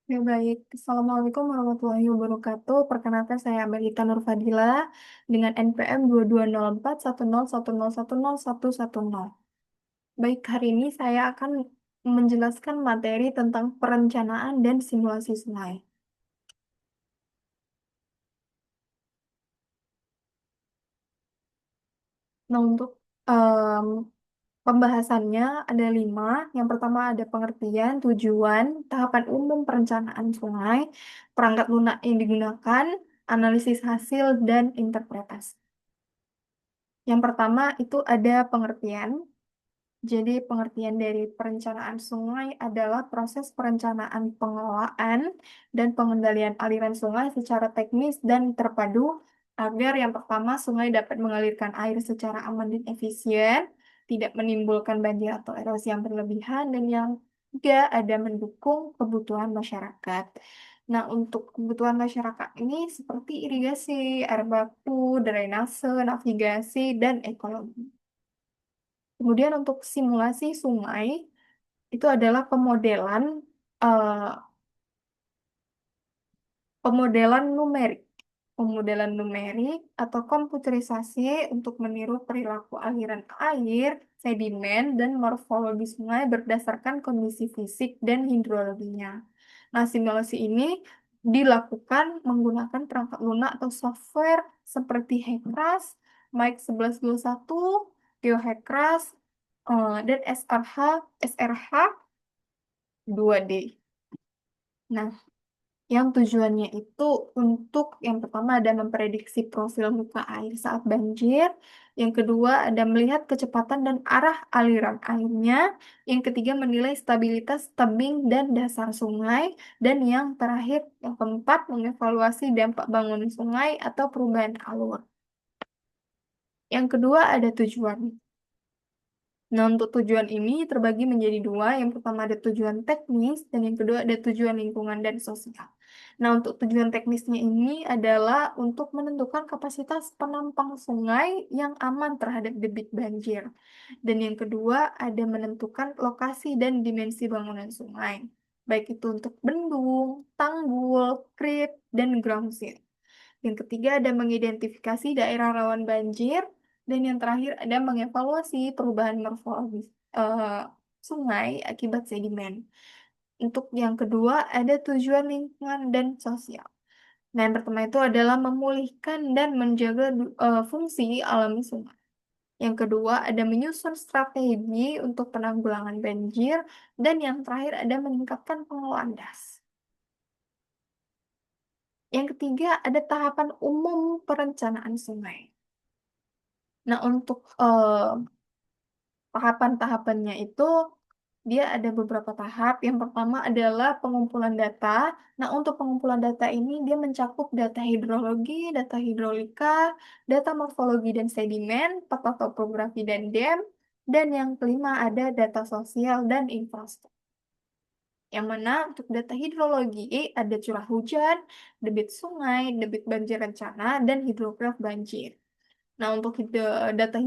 Ya baik, Assalamualaikum warahmatullahi wabarakatuh. Perkenalkan saya Melita Nurfadila dengan NPM 22041010101110. Baik, hari ini saya akan menjelaskan materi tentang perencanaan dan simulasi sungai. Nah, untuk em, pembahasannya ada 5. Yang pertama ada pengertian, tujuan, tahapan umum perencanaan sungai, perangkat lunak yang digunakan, analisis hasil, dan interpretasi. Yang pertama itu ada pengertian. Jadi pengertian dari perencanaan sungai adalah proses perencanaan pengelolaan dan pengendalian aliran sungai secara teknis dan terpadu agar yang pertama sungai dapat mengalirkan air secara aman dan efisien, tidak menimbulkan banjir atau erosi yang berlebihan, dan yang ketiga ada mendukung kebutuhan masyarakat. Nah, untuk kebutuhan masyarakat ini seperti irigasi, air baku, drainase, navigasi, dan ekologi. Kemudian untuk simulasi sungai itu adalah eh, pemodelan numerik. Pemodelan numerik atau komputerisasi untuk meniru perilaku aliran air, sedimen, dan morfologi sungai berdasarkan kondisi fisik dan hidrologinya. Nah, simulasi ini dilakukan menggunakan perangkat lunak atau software seperti HECRAS, Mike 1121, GeoHECRAS, dan SRH 2D. Nah, yang tujuannya itu untuk yang pertama ada memprediksi profil muka air saat banjir, yang kedua ada melihat kecepatan dan arah aliran airnya, yang ketiga menilai stabilitas tebing dan dasar sungai, dan yang terakhir, yang keempat, mengevaluasi dampak bangunan sungai atau perubahan alur. Yang kedua ada tujuan. Nah, untuk tujuan ini terbagi menjadi dua. Yang pertama ada tujuan teknis, dan yang kedua ada tujuan lingkungan dan sosial. Nah, untuk tujuan teknisnya ini adalah untuk menentukan kapasitas penampang sungai yang aman terhadap debit banjir. Dan yang kedua ada menentukan lokasi dan dimensi bangunan sungai. Baik itu untuk bendung, tanggul, krip, dan ground sheet. Yang ketiga ada mengidentifikasi daerah rawan banjir, dan yang terakhir ada mengevaluasi perubahan morfologi eh, sungai akibat sedimen. Untuk yang kedua ada tujuan lingkungan dan sosial. Nah, yang pertama itu adalah memulihkan dan menjaga fungsi alami sungai. Yang kedua ada menyusun strategi untuk penanggulangan banjir, dan yang terakhir ada meningkatkan pengelolaan das. Yang ketiga ada tahapan umum perencanaan sungai. Nah, untuk tahapan-tahapannya itu dia ada beberapa tahap. Yang pertama adalah pengumpulan data. Nah, untuk pengumpulan data ini dia mencakup data hidrologi, data hidrolika, data morfologi dan sedimen, peta topografi dan dam, dan yang kelima ada data sosial dan infrastruktur. Yang mana untuk data hidrologi ada curah hujan, debit sungai, debit banjir rencana, dan hidrograf banjir. Nah, untuk data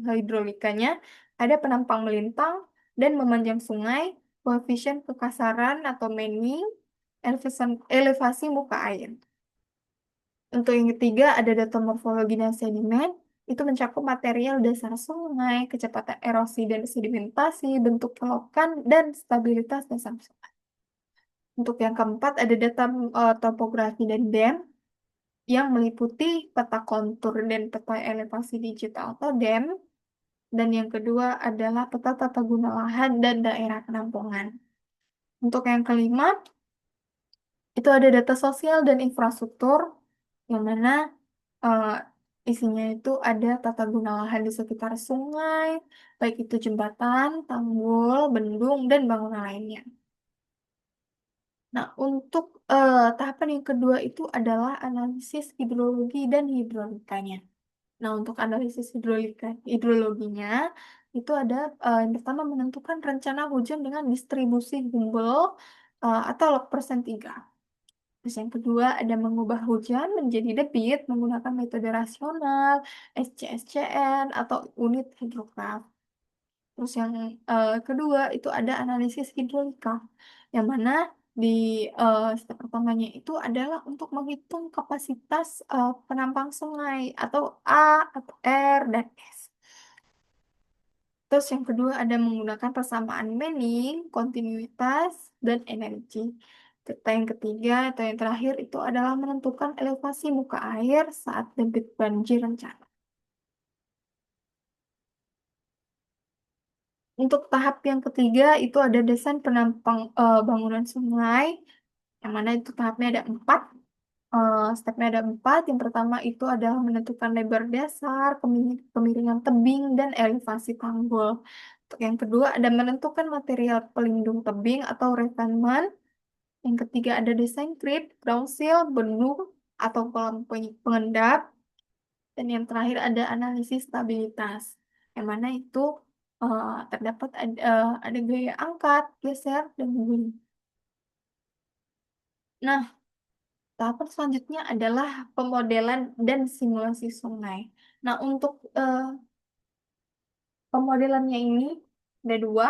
hidrolikanya ada penampang melintang dan memanjang sungai, koefisien kekasaran atau manning, elevasi muka air. Untuk yang ketiga ada data morfologi dan sedimen, itu mencakup material dasar sungai, kecepatan erosi dan sedimentasi, bentuk kelokan, dan stabilitas dasar sungai. Untuk yang keempat ada data topografi dan dam, yang meliputi peta kontur dan peta elevasi digital atau DEM. Dan yang kedua adalah peta tata guna lahan dan daerah penampungan. Untuk yang kelima, itu ada data sosial dan infrastruktur, yang mana eh, isinya itu ada tata guna lahan di sekitar sungai, baik itu jembatan, tanggul, bendung, dan bangunan lainnya. Nah, untuk tahapan yang kedua itu adalah analisis hidrologi dan hidrolikanya. Nah, untuk analisis hidrologinya itu ada yang pertama menentukan rencana hujan dengan distribusi Humboldt atau log persen 3. Terus yang kedua ada mengubah hujan menjadi debit menggunakan metode rasional, SCSCN atau unit hidrograf. Terus yang kedua itu ada analisis hidrolika, yang mana Di step pertamanya itu adalah untuk menghitung kapasitas penampang sungai atau A, atau R, dan S. Terus yang kedua ada menggunakan persamaan Manning, kontinuitas, dan energi. Serta yang ketiga atau yang terakhir itu adalah menentukan elevasi muka air saat debit banjir rencana. Untuk tahap yang ketiga itu ada desain penampang bangunan sungai, yang mana itu tahapnya ada empat. Stepnya ada empat. Yang pertama itu adalah menentukan lebar dasar, kemiringan tebing, dan elevasi tanggul. Untuk yang kedua ada menentukan material pelindung tebing atau refinement. Yang ketiga ada desain grid, ground seal, bendung, atau kolam pengendap. Dan yang terakhir ada analisis stabilitas. Yang mana itu terdapat ada gaya angkat, geser, dan guling. Nah, tahapan selanjutnya adalah pemodelan dan simulasi sungai. Nah, untuk pemodelannya ini ada dua.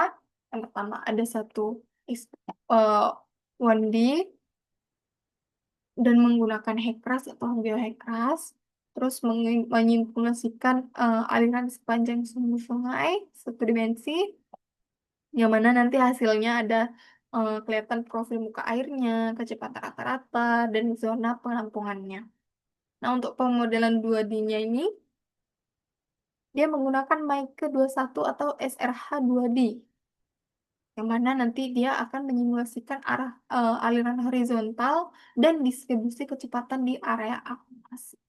Yang pertama ada satu is, eh, 1D dan menggunakan Hekras atau GeoHekras. Terus menyimulasikan aliran sepanjang sumber sungai satu dimensi, yang mana nanti hasilnya ada kelihatan profil muka airnya, kecepatan rata-rata, dan zona penampungannya. Nah, untuk pemodelan 2D-nya ini, dia menggunakan Mica 21 atau SRH 2D, yang mana nanti dia akan menyimulasikan arah aliran horizontal dan distribusi kecepatan di area akumulasi.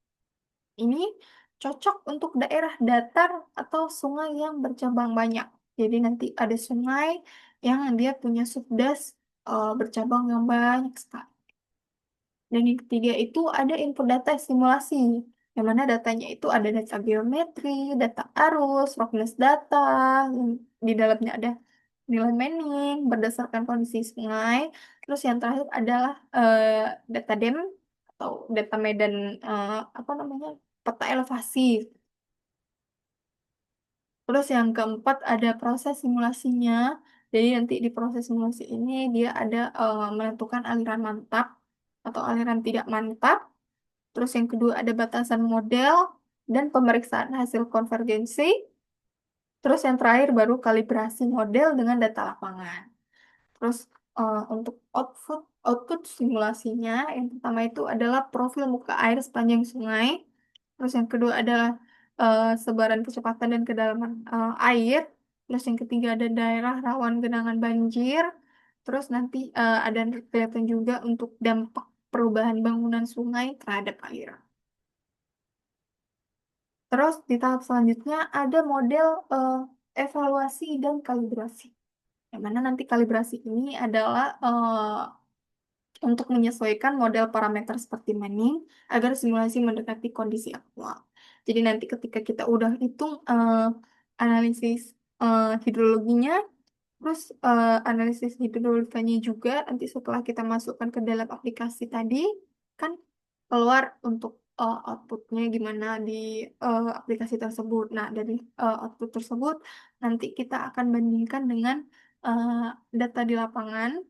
Ini cocok untuk daerah datar atau sungai yang bercabang banyak. Jadi nanti ada sungai yang dia punya subdas bercabang yang banyak sekali. Dan yang ketiga itu ada input data simulasi, yang mana datanya itu ada data geometri, data arus, roughness data, yang di dalamnya ada nilai Manning berdasarkan kondisi sungai. Terus yang terakhir adalah data DEM atau data medan apa namanya, peta elevasi. Terus yang keempat ada proses simulasinya. Jadi nanti di proses simulasi ini dia ada menentukan aliran mantap atau aliran tidak mantap. Terus yang kedua ada batasan model dan pemeriksaan hasil konvergensi. Terus yang terakhir baru kalibrasi model dengan data lapangan. Terus untuk output output simulasinya yang pertama itu adalah profil muka air sepanjang sungai. Terus yang kedua adalah sebaran kecepatan dan kedalaman air. Terus yang ketiga ada daerah rawan genangan banjir. Terus nanti ada kelihatan juga untuk dampak perubahan bangunan sungai terhadap air. Terus di tahap selanjutnya ada model evaluasi dan kalibrasi. Yang mana nanti kalibrasi ini adalah untuk menyesuaikan model parameter seperti Manning agar simulasi mendekati kondisi aktual. Jadi nanti ketika kita udah hitung analisis hidrologinya, terus analisis hidrologikanya juga nanti setelah kita masukkan ke dalam aplikasi tadi, kan keluar untuk outputnya gimana di aplikasi tersebut. Nah, dari output tersebut nanti kita akan bandingkan dengan eh, data di lapangan,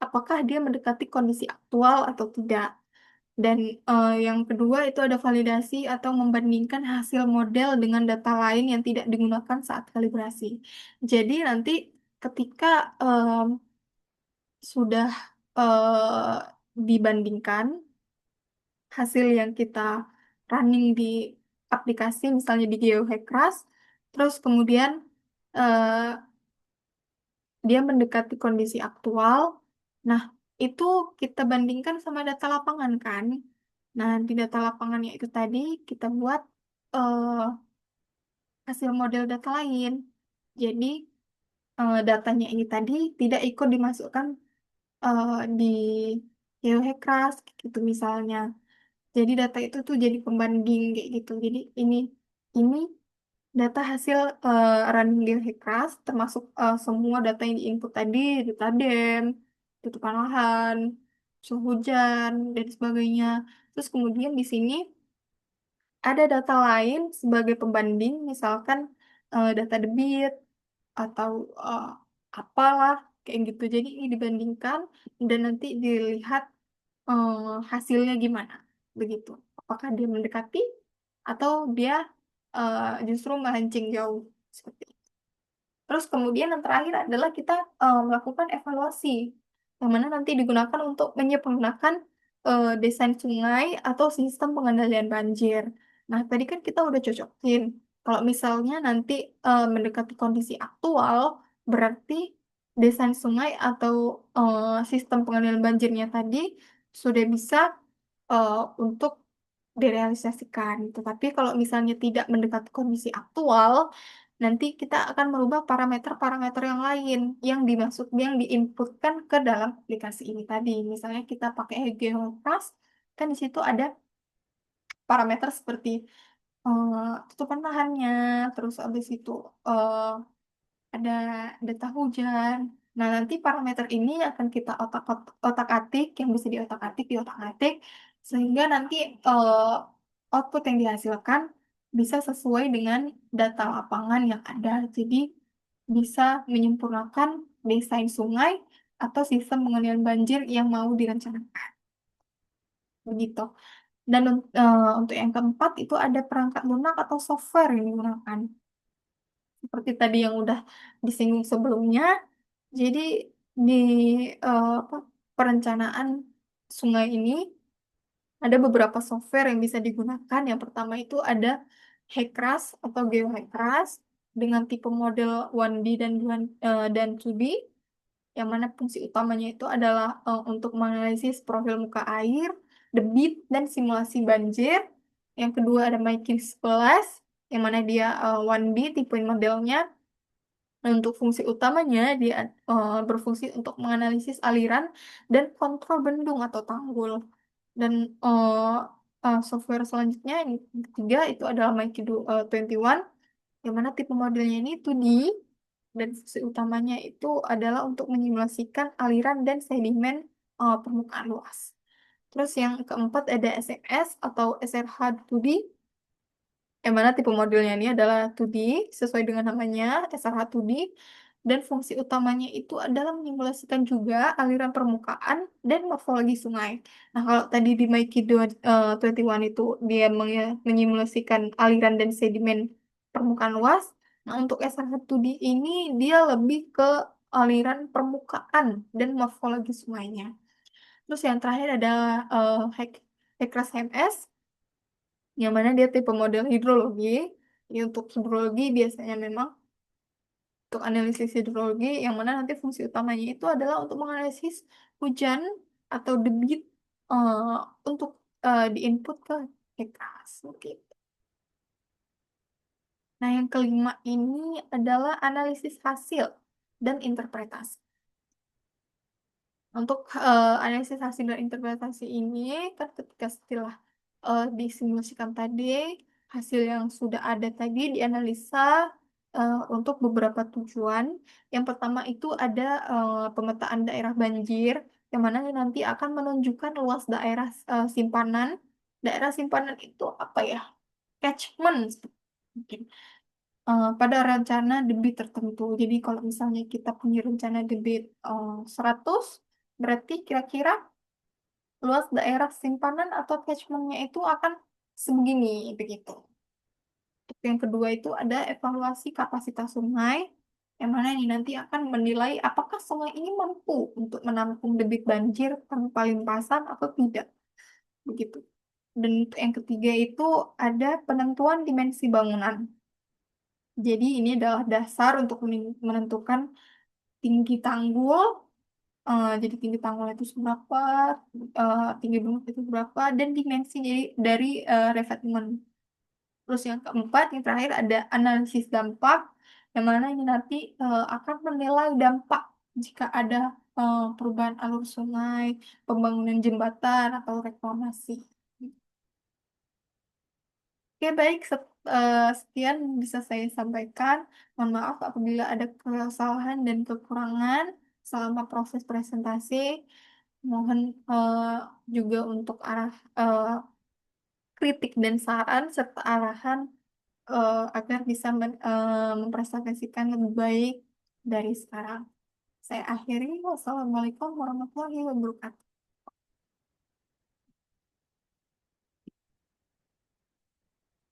apakah dia mendekati kondisi aktual atau tidak. Dan yang kedua itu ada validasi atau membandingkan hasil model dengan data lain yang tidak digunakan saat kalibrasi. Jadi nanti ketika sudah dibandingkan hasil yang kita running di aplikasi, misalnya di GeoHackras, terus kemudian eh, dia mendekati kondisi aktual. Nah, itu kita bandingkan sama data lapangan kan. Nah, di data lapangannya itu tadi kita buat eh, hasil model data lain. Jadi, datanya ini tadi tidak ikut dimasukkan di GeoHackras gitu misalnya. Jadi data itu tuh jadi pembanding kayak gitu. Jadi ini data hasil running GeoHackras termasuk semua data yang diinput tadi, data DEM, tutupan lahan, suhu hujan, dan sebagainya. Terus kemudian di sini ada data lain sebagai pembanding, misalkan data debit atau apalah. kayak gitu. Jadi ini dibandingkan dan nanti dilihat hasilnya gimana, begitu. Apakah dia mendekati atau dia justru melenceng jauh seperti itu. Terus kemudian yang terakhir adalah kita melakukan evaluasi, yang mana nanti digunakan untuk menyempurnakan desain sungai atau sistem pengendalian banjir. Nah, tadi kan kita udah cocokin. Kalau misalnya nanti mendekati kondisi aktual, berarti desain sungai atau sistem pengendalian banjirnya tadi sudah bisa untuk direalisasikan. Tetapi kalau misalnya tidak mendekati kondisi aktual, nanti kita akan merubah parameter-parameter yang lain yang diinputkan ke dalam aplikasi ini tadi. Misalnya kita pakai GeoPress, kan di situ ada parameter seperti eh, tutupan lahannya, terus habis itu eh, ada data hujan. Nah, nanti parameter ini akan kita otak-atik, yang bisa diotak-atik, sehingga nanti output yang dihasilkan bisa sesuai dengan data lapangan yang ada. Jadi, bisa menyempurnakan desain sungai atau sistem pengendalian banjir yang mau direncanakan. Begitu. Dan untuk yang keempat itu ada perangkat lunak atau software yang digunakan. Seperti tadi yang udah disinggung sebelumnya, jadi di apa, perencanaan sungai ini ada beberapa software yang bisa digunakan. Yang pertama itu ada HECRAS atau GeoHECRAS dengan tipe model 1D dan 2D, yang mana fungsi utamanya itu adalah untuk menganalisis profil muka air, debit, dan simulasi banjir. Yang kedua ada MyKids+, yang mana dia 1D tipe modelnya. Nah, untuk fungsi utamanya dia berfungsi untuk menganalisis aliran dan kontrol bendung atau tanggul. Dan software selanjutnya yang ketiga itu adalah Mikido 21, yang mana tipe modelnya ini 2D dan fungsi utamanya itu adalah untuk menyimulasikan aliran dan sedimen permukaan luas. Terus yang keempat ada SMS atau SRH 2D, yang mana tipe modelnya ini adalah 2D sesuai dengan namanya SRH 2D, dan fungsi utamanya itu adalah menyimulasikan juga aliran permukaan dan morfologi sungai. Nah, kalau tadi di Maikido 21 itu dia menyimulasikan aliran dan sedimen permukaan luas. Nah, untuk SRH 2D ini dia lebih ke aliran permukaan dan morfologi sungainya. Terus yang terakhir ada HECRAS MS, yang mana dia tipe model hidrologi. Jadi untuk hidrologi biasanya memang untuk analisis hidrologi, yang mana nanti fungsi utamanya itu adalah untuk menganalisis hujan atau debit eh, untuk diinput ke EKAS. Gitu. Nah, yang kelima ini adalah analisis hasil dan interpretasi. Untuk analisis hasil dan interpretasi ini, kan ketika setelah disimulasikan tadi, hasil yang sudah ada tadi dianalisa untuk beberapa tujuan. Yang pertama itu ada pemetaan daerah banjir, yang mana nanti akan menunjukkan luas daerah simpanan. Daerah simpanan itu apa ya? Catchment, mungkin. Pada rencana debit tertentu. Jadi kalau misalnya kita punya rencana debit 100, berarti kira-kira luas daerah simpanan atau catchmentnya itu akan sebegini, begitu. Yang kedua itu ada evaluasi kapasitas sungai, yang mana ini nanti akan menilai apakah sungai ini mampu untuk menampung debit banjir tanpa limpasan atau tidak, begitu. Dan untuk yang ketiga itu ada penentuan dimensi bangunan. Jadi ini adalah dasar untuk menentukan tinggi tanggul. Jadi tinggi tanggul itu seberapa, tinggi bungkus itu berapa, dan dimensi dari revetment. Terus yang keempat, yang terakhir ada analisis dampak, yang mana ini nanti akan menilai dampak jika ada perubahan alur sungai, pembangunan jembatan, atau reklamasi. Oke, baik. Sekian bisa saya sampaikan. Mohon maaf apabila ada kesalahan dan kekurangan selama proses presentasi. Mohon juga untuk arah kritik dan saran serta arahan agar bisa mempresentasikan lebih baik dari sekarang. Saya akhiri. Wassalamualaikum warahmatullahi wabarakatuh.